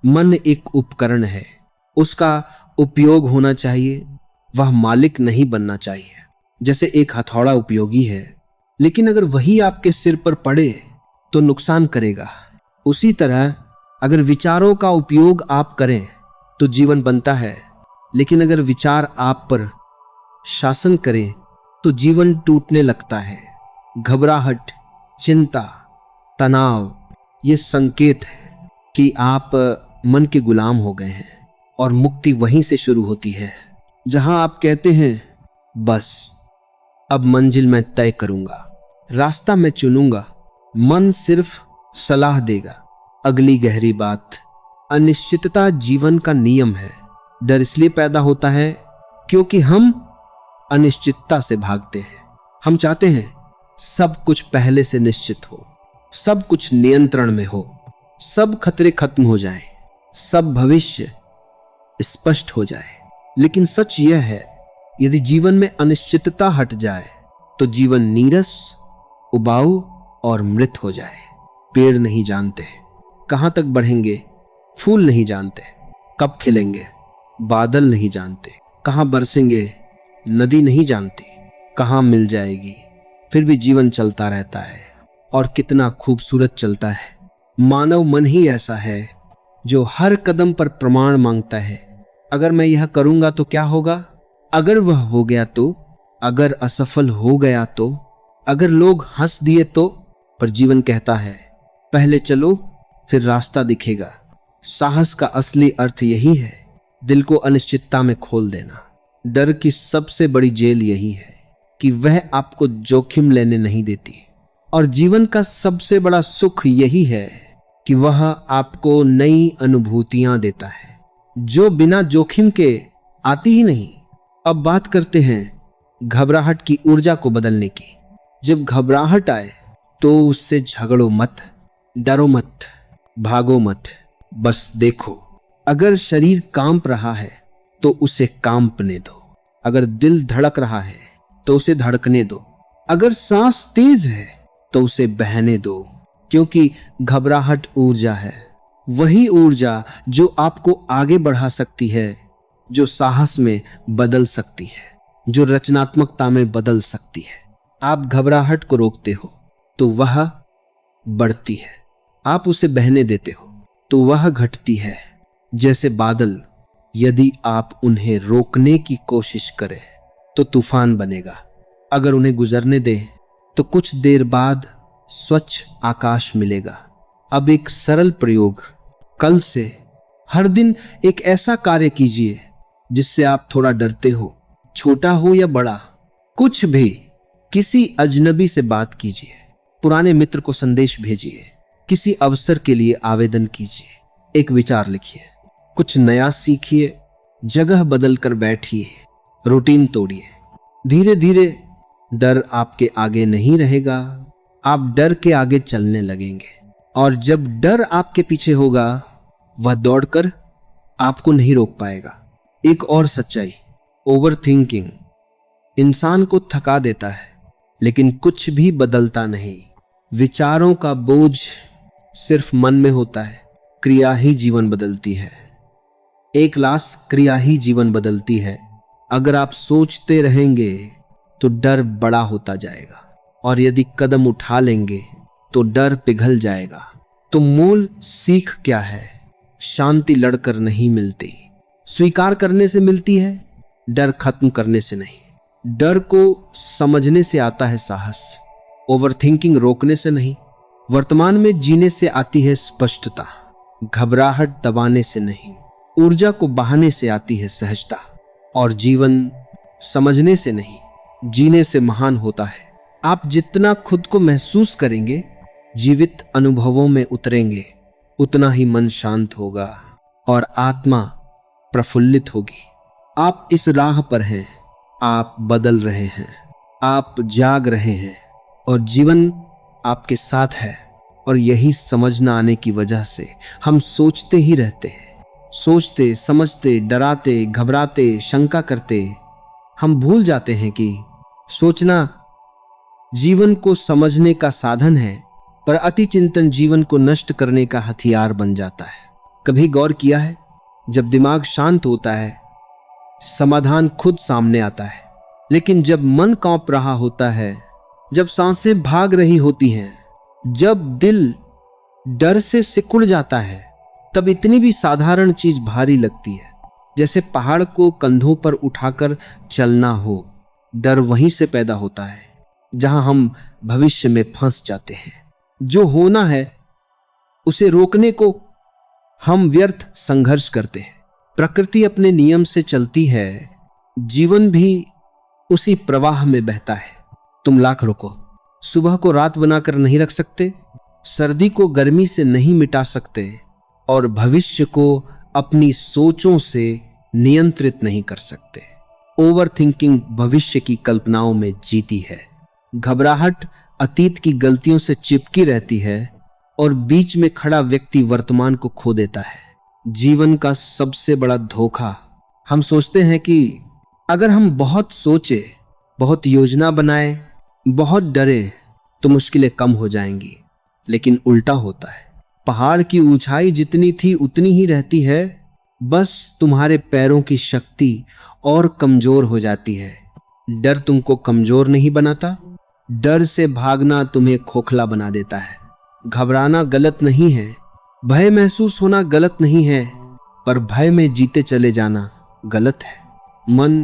मन एक उपकरण है, उसका उपयोग होना चाहिए, वह मालिक नहीं बनना चाहिए। जैसे एक हथौड़ा उपयोगी है लेकिन अगर वही आपके सिर पर पड़े तो नुकसान करेगा। उसी तरह अगर विचारों का उपयोग आप करें तो जीवन बनता है, लेकिन अगर विचार आप पर शासन करें तो जीवन टूटने लगता है। घबराहट, चिंता, तनाव ये संकेत है कि आप मन के गुलाम हो गए हैं और मुक्ति वहीं से शुरू होती है जहां आप कहते हैं बस अब मंजिल मैं तय करूंगा, रास्ता मैं चुनूंगा, मन सिर्फ सलाह देगा। अगली गहरी बात, अनिश्चितता जीवन का नियम है। डर इसलिए पैदा होता है क्योंकि हम अनिश्चितता से भागते हैं। हम चाहते हैं सब कुछ पहले से निश्चित हो, सब कुछ नियंत्रण में हो, सब खतरे खत्म हो जाएं, सब भविष्य स्पष्ट हो जाए। लेकिन सच यह है यदि जीवन में अनिश्चितता हट जाए तो जीवन नीरस, उबाऊ और मृत हो जाए। पेड़ नहीं जानते कहां तक बढ़ेंगे, फूल नहीं जानते कब खिलेंगे, बादल नहीं जानते कहां बरसेंगे, नदी नहीं जानती कहां मिल जाएगी, फिर भी जीवन चलता रहता है और कितना खूबसूरत चलता है। मानव मन ही ऐसा है जो हर कदम पर प्रमाण मांगता है। अगर मैं यह करूंगा तो क्या होगा, अगर वह हो गया तो, अगर असफल हो गया तो, अगर लोग हंस दिए तो। पर जीवन कहता है पहले चलो फिर रास्ता दिखेगा। साहस का असली अर्थ यही है, दिल को अनिश्चितता में खोल देना। डर की सबसे बड़ी जेल यही है कि वह आपको जोखिम लेने नहीं देती, और जीवन का सबसे बड़ा सुख यही है कि वह आपको नई अनुभूतियां देता है जो बिना जोखिम के आती ही नहीं। अब बात करते हैं घबराहट की ऊर्जा को बदलने की। जब घबराहट आए तो उससे झगड़ो मत, डरो मत, भागो मत, बस देखो। अगर शरीर कांप रहा है तो उसे कांपने दो, अगर दिल धड़क रहा है तो उसे धड़कने दो। अगर सांस तेज है तो उसे बहने दो, क्योंकि घबराहट ऊर्जा है, वही ऊर्जा जो आपको आगे बढ़ा सकती है, जो साहस में बदल सकती है, जो रचनात्मकता में बदल सकती है। आप घबराहट को रोकते हो तो वह बढ़ती है, आप उसे बहने देते हो तो वह घटती है। जैसे बादल, यदि आप उन्हें रोकने की कोशिश करें तो तूफान बनेगा, अगर उन्हें गुजरने दें तो कुछ देर बाद स्वच्छ आकाश मिलेगा। अब एक सरल प्रयोग, कल से हर दिन एक ऐसा कार्य कीजिए जिससे आप थोड़ा डरते हो, छोटा हो या बड़ा, कुछ भी। किसी अजनबी से बात कीजिए, पुराने मित्र को संदेश भेजिए, किसी अवसर के लिए आवेदन कीजिए, एक विचार लिखिए, कुछ नया सीखिए, जगह बदलकर बैठिए, रूटीन तोड़िए। धीरे धीरे डर आपके आगे नहीं रहेगा, आप डर के आगे चलने लगेंगे। और जब डर आपके पीछे होगा, वह दौड़कर आपको नहीं रोक पाएगा। एक और सच्चाई, ओवर थिंकिंग इंसान को थका देता है, लेकिन कुछ भी बदलता नहीं। विचारों का बोझ सिर्फ मन में होता है, क्रिया ही जीवन बदलती है। एक क्लास क्रिया ही जीवन बदलती है। अगर आप सोचते रहेंगे तो डर बड़ा होता जाएगा, और यदि कदम उठा लेंगे तो डर पिघल जाएगा। तो मूल सीख क्या है? शांति लड़कर नहीं मिलती, स्वीकार करने से मिलती है, डर खत्म करने से नहीं। डर को समझने से आता है साहस, ओवरथिंकिंग रोकने से नहीं। वर्तमान में जीने से आती है स्पष्टता, घबराहट दबाने से नहीं। ऊर्जा को बहाने से आती है सहजता, और जीवन समझने से नहीं, जीने से महान होता है। आप जितना खुद को महसूस करेंगे, जीवित अनुभवों में उतरेंगे, उतना ही मन शांत होगा और आत्मा प्रफुल्लित होगी। आप इस राह पर हैं, आप बदल रहे हैं, आप जाग रहे हैं, और जीवन आपके साथ है। और यही समझ न आने की वजह से हम सोचते ही रहते हैं, सोचते समझते, डराते, घबराते, शंका करते। हम भूल जाते हैं कि सोचना जीवन को समझने का साधन है, पर अति चिंतन जीवन को नष्ट करने का हथियार बन जाता है। कभी गौर किया है, जब दिमाग शांत होता है, समाधान खुद सामने आता है। लेकिन जब मन कांप रहा होता है, जब सांसें भाग रही होती हैं, जब दिल डर से सिकुड़ जाता है, तब इतनी भी साधारण चीज भारी लगती है, जैसे पहाड़ को कंधों पर उठाकर चलना हो। डर वहीं से पैदा होता है जहां हम भविष्य में फंस जाते हैं। जो होना है उसे रोकने को हम व्यर्थ संघर्ष करते हैं। प्रकृति अपने नियम से चलती है, जीवन भी उसी प्रवाह में बहता है। तुम लाख रोको, सुबह को रात बनाकर नहीं रख सकते, सर्दी को गर्मी से नहीं मिटा सकते, और भविष्य को अपनी सोचों से नियंत्रित नहीं कर सकते। ओवर थिंकिंग भविष्य की कल्पनाओं में जीती है, घबराहट अतीत की गलतियों से चिपकी रहती है, और बीच में खड़ा व्यक्ति वर्तमान को खो देता है। जीवन का सबसे बड़ा धोखा, हम सोचते हैं कि अगर हम बहुत सोचे, बहुत योजना बनाए, बहुत डरे तो मुश्किलें कम हो जाएंगी। लेकिन उल्टा होता है, पहाड़ की ऊंचाई जितनी थी उतनी ही रहती है, बस तुम्हारे पैरों की शक्ति और कमजोर हो जाती है। डर तुमको कमजोर नहीं बनाता, डर से भागना तुम्हें खोखला बना देता है। घबराना गलत नहीं है, भय महसूस होना गलत नहीं है, पर भय में जीते चले जाना गलत है। मन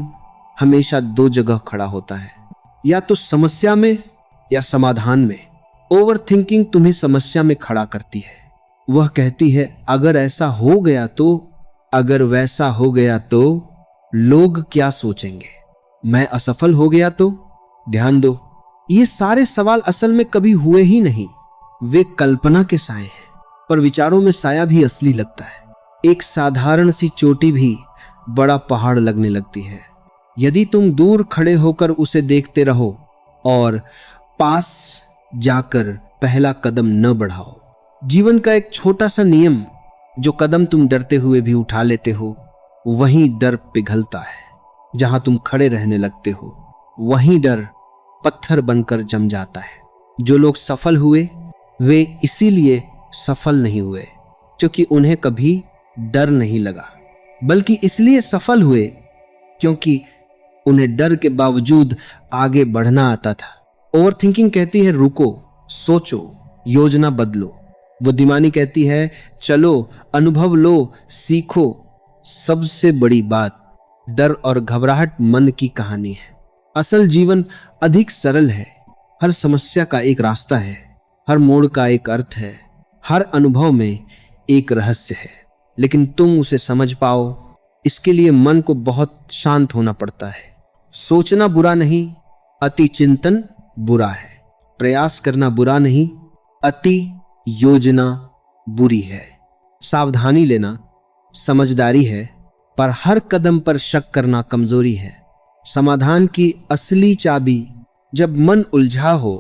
हमेशा दो जगह खड़ा होता है, या तो समस्या में या समाधान में। ओवर थिंकिंग तुम्हें समस्या में खड़ा करती है। वह कहती है अगर ऐसा हो गया तो, अगर वैसा हो गया तो, लोग क्या सोचेंगे, मैं असफल हो गया तो। ध्यान दो, ये सारे सवाल असल में कभी हुए ही नहीं, वे कल्पना के साए हैं। पर विचारों में साया भी असली लगता है। एक साधारण सी चोटी भी बड़ा पहाड़ लगने लगती है यदि तुम दूर खड़े होकर उसे देखते रहो और पास जाकर पहला कदम न बढ़ाओ। जीवन का एक छोटा सा नियम, जो कदम तुम डरते हुए भी उठा लेते हो, वहीं डर पिघलता है। जहां तुम खड़े रहने लगते हो, वहीं डर पत्थर बनकर जम जाता है। जो लोग सफल हुए वे इसीलिए सफल नहीं हुए क्योंकि उन्हें कभी डर नहीं लगा, बल्कि इसलिए सफल हुए क्योंकि उन्हें डर के बावजूद आगे बढ़ना आता था। ओवर थिंकिंग कहती है रुको, सोचो, योजना बदलो। बुद्धिमानी कहती है चलो, अनुभव लो, सीखो। सबसे बड़ी बात, डर और घबराहट मन की कहानी है। असल जीवन अधिक सरल है। हर समस्या का एक रास्ता है, हर मोड़ का एक अर्थ है, हर अनुभव में एक रहस्य है। लेकिन तुम उसे समझ पाओ, इसके लिए मन को बहुत शांत होना पड़ता है। सोचना बुरा नहीं, अति चिंतन बुरा है। प्रयास करना बुरा नहीं, अति योजना बुरी है। सावधानी लेना समझदारी है, पर हर कदम पर शक करना कमजोरी है। समाधान की असली चाबी, जब मन उलझा हो,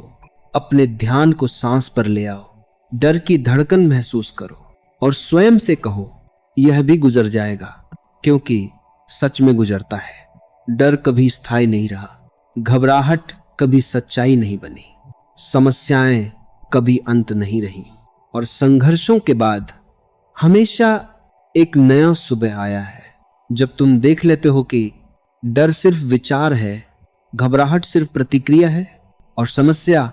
अपने ध्यान को सांस पर ले आओ, डर की धड़कन महसूस करो और स्वयं से कहो यह भी गुजर जाएगा, क्योंकि सच में गुजरता है। डर कभी स्थायी नहीं रहा, घबराहट कभी सच्चाई नहीं बनी, समस्याएं कभी अंत नहीं रही, और संघर्षों के बाद हमेशा एक नया सुबह आया है। जब तुम देख लेते हो कि डर सिर्फ विचार है, घबराहट सिर्फ प्रतिक्रिया है और समस्या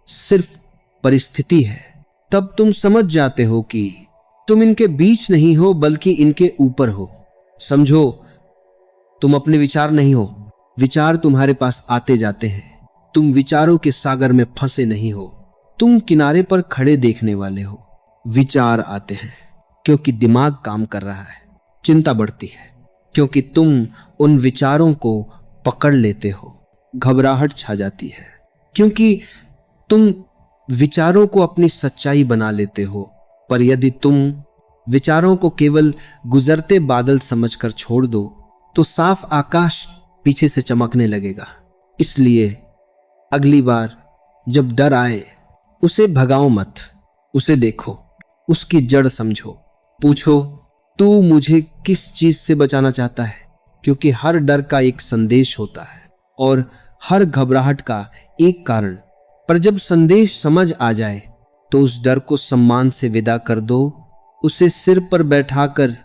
सिर्फ परिस्थिति है, तब तुम समझ जाते हो कि तुम इनके बीच नहीं हो बल्कि इनके ऊपर हो। समझो, तुम अपने विचार नहीं हो, विचार तुम्हारे पास आते जाते हैं। तुम विचारों के सागर में फंसे नहीं हो, तुम किनारे पर खड़े देखने वाले हो। विचार आते हैं क्योंकि दिमाग काम कर रहा है, चिंता बढ़ती है क्योंकि तुम उन विचारों को पकड़ लेते हो, घबराहट छा जाती है क्योंकि तुम विचारों को अपनी सच्चाई बना लेते हो। पर यदि तुम विचारों को केवल गुजरते बादल समझकर छोड़ दो तो साफ आकाश पीछे से चमकने लगेगा। इसलिए अगली बार जब डर आए, उसे भगाओ मत, उसे देखो, उसकी जड़ समझो, पूछो तू मुझे किस चीज से बचाना चाहता है, क्योंकि हर डर का एक संदेश होता है और हर घबराहट का एक कारण। पर जब संदेश समझ आ जाए तो उस डर को सम्मान से विदा कर दो, उसे सिर पर बैठाकर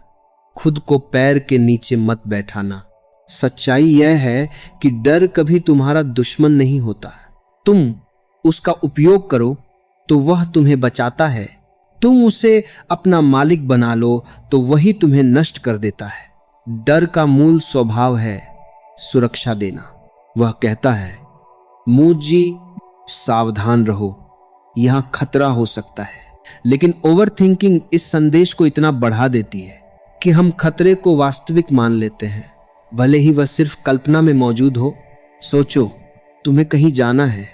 खुद को पैर के नीचे मत बैठाना। सच्चाई यह है कि डर कभी तुम्हारा दुश्मन नहीं होता। तुम उसका उपयोग करो तो वह तुम्हें बचाता है, तुम उसे अपना मालिक बना लो तो वही तुम्हें नष्ट कर देता है। डर का मूल स्वभाव है सुरक्षा देना। वह कहता है मुझी सावधान रहो, यहां खतरा हो सकता है। लेकिन ओवर थिंकिंग इस संदेश को इतना बढ़ा देती है कि हम खतरे को वास्तविक मान लेते हैं, भले ही वह सिर्फ कल्पना में मौजूद हो। सोचो, तुम्हें कहीं जाना है,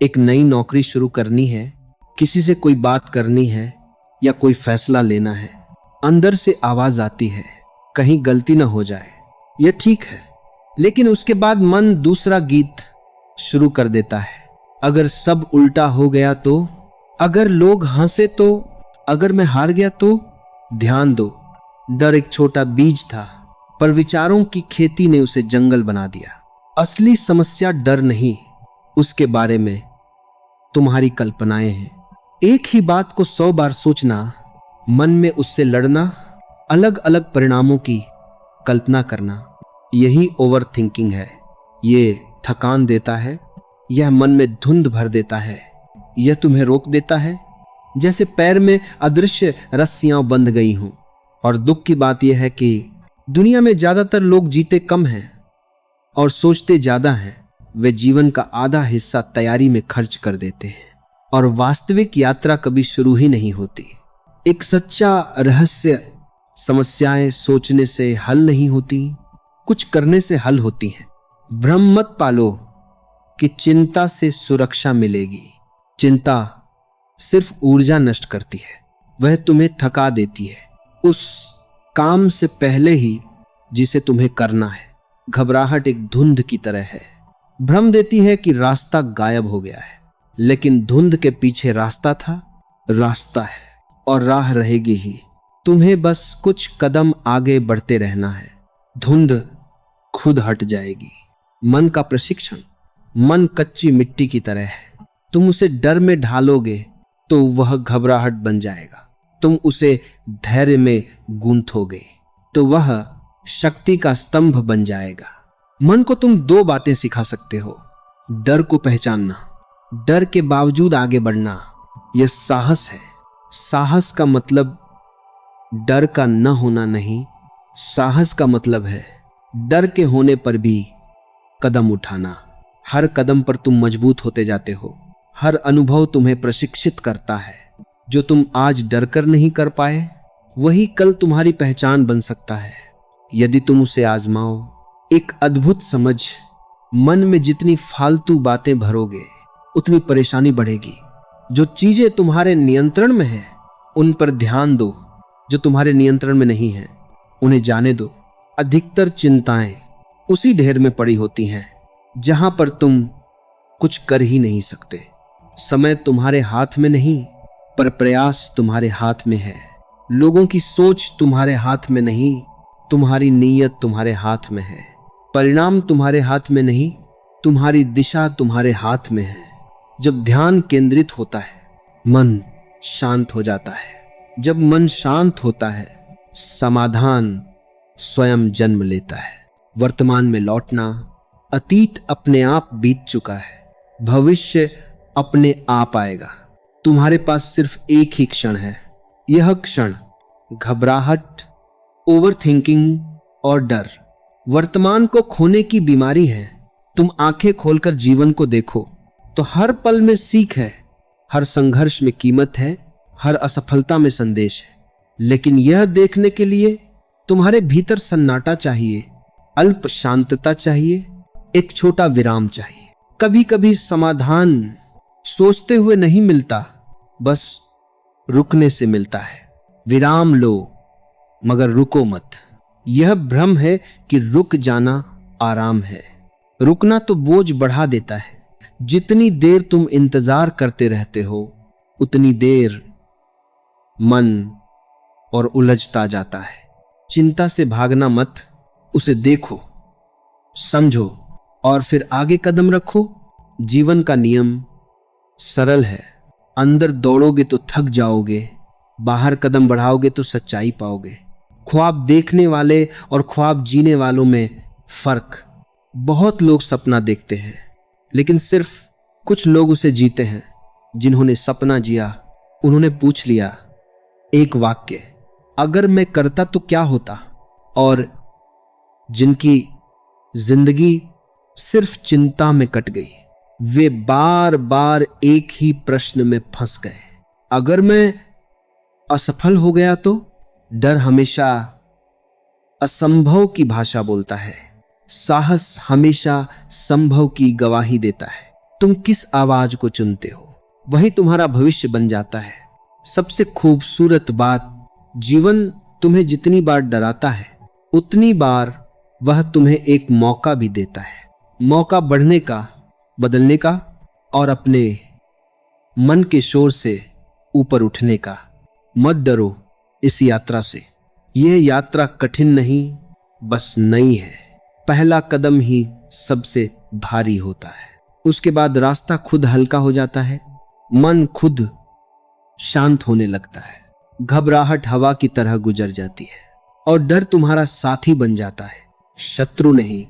एक नई नौकरी शुरू करनी है, किसी से कोई बात करनी है या कोई फैसला लेना है। अंदर से आवाज आती है कहीं गलती ना हो जाए। यह ठीक है, लेकिन उसके बाद मन दूसरा गीत शुरू कर देता है। अगर सब उल्टा हो गया तो, अगर लोग हंसे तो, अगर मैं हार गया तो। ध्यान दो, डर एक छोटा बीज था, पर विचारों की खेती ने उसे जंगल बना दिया। असली समस्या डर नहीं, उसके बारे में तुम्हारी कल्पनाएं हैं। एक ही बात को 100 बार सोचना, मन में उससे लड़ना, अलग अलग परिणामों की कल्पना करना, यही ओवर थिंकिंग है। ये थकान देता है, यह मन में धुंध भर देता है, यह तुम्हें रोक देता है जैसे पैर में अदृश्य रस्सियां बंध गई हों। और दुख की बात यह है कि दुनिया में ज्यादातर लोग जीते कम हैं और सोचते ज्यादा हैं। वे जीवन का आधा हिस्सा तैयारी में खर्च कर देते हैं और वास्तविक यात्रा कभी शुरू ही नहीं होती। एक सच्चा रहस्य, समस्याएं सोचने से हल नहीं होती, कुछ करने से हल होती हैं। भ्रम मत पालो कि चिंता से सुरक्षा मिलेगी। चिंता सिर्फ ऊर्जा नष्ट करती है, वह तुम्हें थका देती है उस काम से पहले ही जिसे तुम्हें करना है। घबराहट एक धुंध की तरह है, भ्रम देती है कि रास्ता गायब हो गया है, लेकिन धुंध के पीछे रास्ता था, रास्ता है और राह रहेगी ही। तुम्हें बस कुछ कदम आगे बढ़ते रहना है, धुंध खुद हट जाएगी। मन का प्रशिक्षण, मन कच्ची मिट्टी की तरह है। तुम उसे डर में ढालोगे तो वह घबराहट बन जाएगा। तुम उसे धैर्य में गूंथोगे तो वह शक्ति का स्तंभ बन जाएगा। मन को तुम दो बातें सिखा सकते हो। डर को पहचानना, डर के बावजूद आगे बढ़ना, यह साहस है। साहस का मतलब डर का न होना नहीं, साहस का मतलब है डर के होने पर भी कदम उठाना। हर कदम पर तुम मजबूत होते जाते हो। हर अनुभव तुम्हें प्रशिक्षित करता है। जो तुम आज डर कर नहीं कर पाए, वही कल तुम्हारी पहचान बन सकता है यदि तुम उसे आजमाओ। एक अद्भुत समझ, मन में जितनी फालतू बातें भरोगे उतनी परेशानी बढ़ेगी। जो चीजें तुम्हारे नियंत्रण में है उन पर ध्यान दो, जो तुम्हारे नियंत्रण में नहीं है उन्हें जाने दो। अधिकतर चिंताएं उसी ढेर में पड़ी होती हैं जहां पर तुम कुछ कर ही नहीं सकते। समय तुम्हारे हाथ में नहीं, पर प्रयास तुम्हारे हाथ में है। लोगों की सोच तुम्हारे हाथ में नहीं, तुम्हारी नीयत तुम्हारे हाथ में है। परिणाम तुम्हारे हाथ में नहीं, तुम्हारी दिशा तुम्हारे हाथ में है। जब ध्यान केंद्रित होता है, मन शांत हो जाता है। जब मन शांत होता है, समाधान स्वयं जन्म लेता है। वर्तमान में लौटना, अतीत अपने आप बीत चुका है, भविष्य अपने आप आएगा। तुम्हारे पास सिर्फ एक ही क्षण है। यह क्षण घबराहट, ओवरथिंकिंग और डर, वर्तमान को खोने की बीमारी है। तुम आंखें खोलकर जीवन को देखो तो हर पल में सीख है, हर संघर्ष में कीमत है, हर असफलता में संदेश है। लेकिन यह देखने के लिए तुम्हारे भीतर सन्नाटा चाहिए, अल्प शांतता चाहिए, एक छोटा विराम चाहिए। कभी कभी समाधान सोचते हुए नहीं मिलता, बस रुकने से मिलता है। विराम लो मगर रुको मत। यह भ्रम है कि रुक जाना आराम है। रुकना तो बोझ बढ़ा देता है। जितनी देर तुम इंतजार करते रहते हो उतनी देर मन और उलझता जाता है। चिंता से भागना मत, उसे देखो, समझो और फिर आगे कदम रखो। जीवन का नियम सरल है। अंदर दौड़ोगे तो थक जाओगे, बाहर कदम बढ़ाओगे तो सच्चाई पाओगे। ख्वाब देखने वाले और ख्वाब जीने वालों में फर्क। बहुत लोग सपना देखते हैं लेकिन सिर्फ कुछ लोग उसे जीते हैं। जिन्होंने सपना जिया उन्होंने पूछ लिया एक वाक्य, अगर मैं करता तो क्या होता। और जिनकी जिंदगी सिर्फ चिंता में कट गई, वे बार बार एक ही प्रश्न में फंस गए, अगर मैं असफल हो गया तो। डर हमेशा असंभव की भाषा बोलता है, साहस हमेशा संभव की गवाही देता है। तुम किस आवाज को चुनते हो वही तुम्हारा भविष्य बन जाता है। सबसे खूबसूरत बात, जीवन तुम्हें जितनी बार डराता है उतनी बार वह तुम्हें एक मौका भी देता है। मौका बढ़ने का, बदलने का और अपने मन के शोर से ऊपर उठने का। मत डरो इस यात्रा से। यह यात्रा कठिन नहीं, बस नई है। पहला कदम ही सबसे भारी होता है, उसके बाद रास्ता खुद हल्का हो जाता है। मन खुद शांत होने लगता है। घबराहट हवा की तरह गुजर जाती है और डर तुम्हारा साथी बन जाता है, शत्रु नहीं।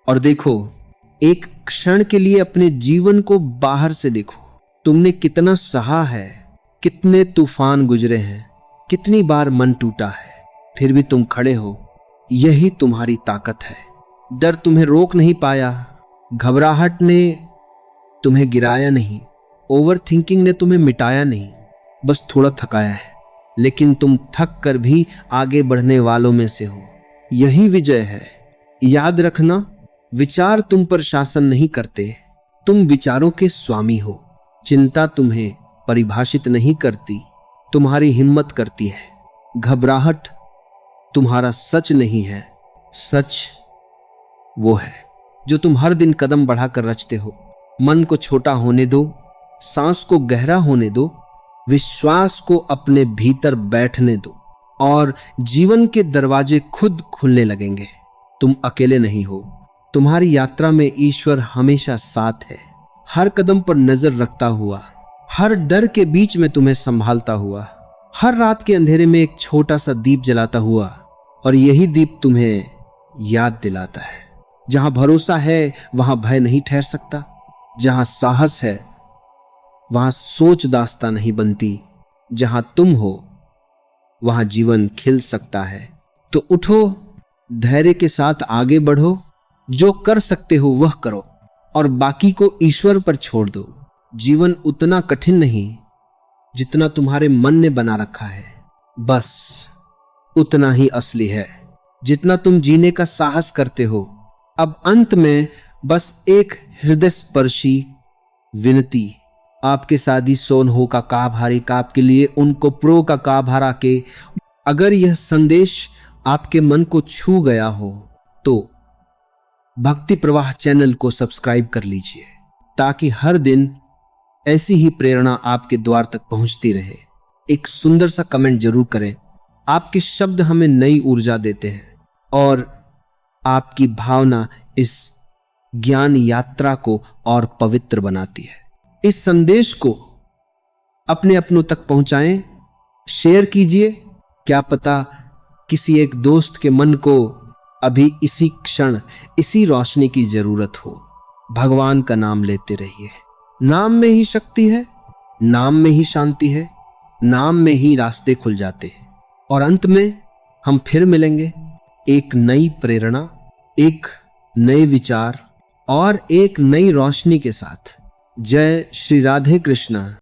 और देखो, एक क्षण के लिए अपने जीवन को बाहर से देखो। तुमने कितना सहा है, कितने तूफान गुजरे हैं, कितनी बार मन टूटा है, फिर भी तुम खड़े हो। यही तुम्हारी ताकत है। डर तुम्हें रोक नहीं पाया, घबराहट ने तुम्हें गिराया नहीं, ओवरथिंकिंग ने तुम्हें मिटाया नहीं, बस थोड़ा थकाया है। लेकिन तुम थक कर भी आगे बढ़ने वालों में से हो। यही विजय है। याद रखना, विचार तुम पर शासन नहीं करते, तुम विचारों के स्वामी हो। चिंता तुम्हें परिभाषित नहीं करती, तुम्हारी हिम्मत करती है। घबराहट तुम्हारा सच नहीं है, सच वो है जो तुम हर दिन कदम बढ़ाकर रचते हो। मन को छोटा होने दो, सांस को गहरा होने दो, विश्वास को अपने भीतर बैठने दो और जीवन के दरवाजे खुद खुलने लगेंगे। तुम अकेले नहीं हो, तुम्हारी यात्रा में ईश्वर हमेशा साथ है, हर कदम पर नजर रखता हुआ, हर डर के बीच में तुम्हें संभालता हुआ, हर रात के अंधेरे में एक छोटा सा दीप जलाता हुआ। और यही दीप तुम्हें याद दिलाता है, जहां भरोसा है वहां भय नहीं ठहर सकता, जहां साहस है वहां सोच दास्तां नहीं बनती, जहां तुम हो वहां जीवन खिल सकता है। तो उठो, धैर्य के साथ आगे बढ़ो, जो कर सकते हो वह करो और बाकी को ईश्वर पर छोड़ दो। जीवन उतना कठिन नहीं जितना तुम्हारे मन ने बना रखा है, बस उतना ही असली है जितना तुम जीने का साहस करते हो। अब अंत में बस एक हृदय स्पर्शी विनती, आपके सादी सोन हो का भारी का आपके लिए उनको प्रो का भारा के। अगर यह संदेश आपके मन को छू गया हो तो भक्ति प्रवाह चैनल को सब्सक्राइब कर लीजिए, ताकि हर दिन ऐसी ही प्रेरणा आपके द्वार तक पहुंचती रहे। एक सुंदर सा कमेंट जरूर करें, आपके शब्द हमें नई ऊर्जा देते हैं और आपकी भावना इस ज्ञान यात्रा को और पवित्र बनाती है। इस संदेश को अपने अपनों तक पहुंचाएं, शेयर कीजिए, क्या पता किसी एक दोस्त के मन को अभी इसी क्षण इसी रोशनी की जरूरत हो। भगवान का नाम लेते रहिए, नाम में ही शक्ति है, नाम में ही शांति है, नाम में ही रास्ते खुल जाते हैं। और अंत में हम फिर मिलेंगे एक नई प्रेरणा, एक नए विचार और एक नई रोशनी के साथ। जय श्री राधे कृष्णा।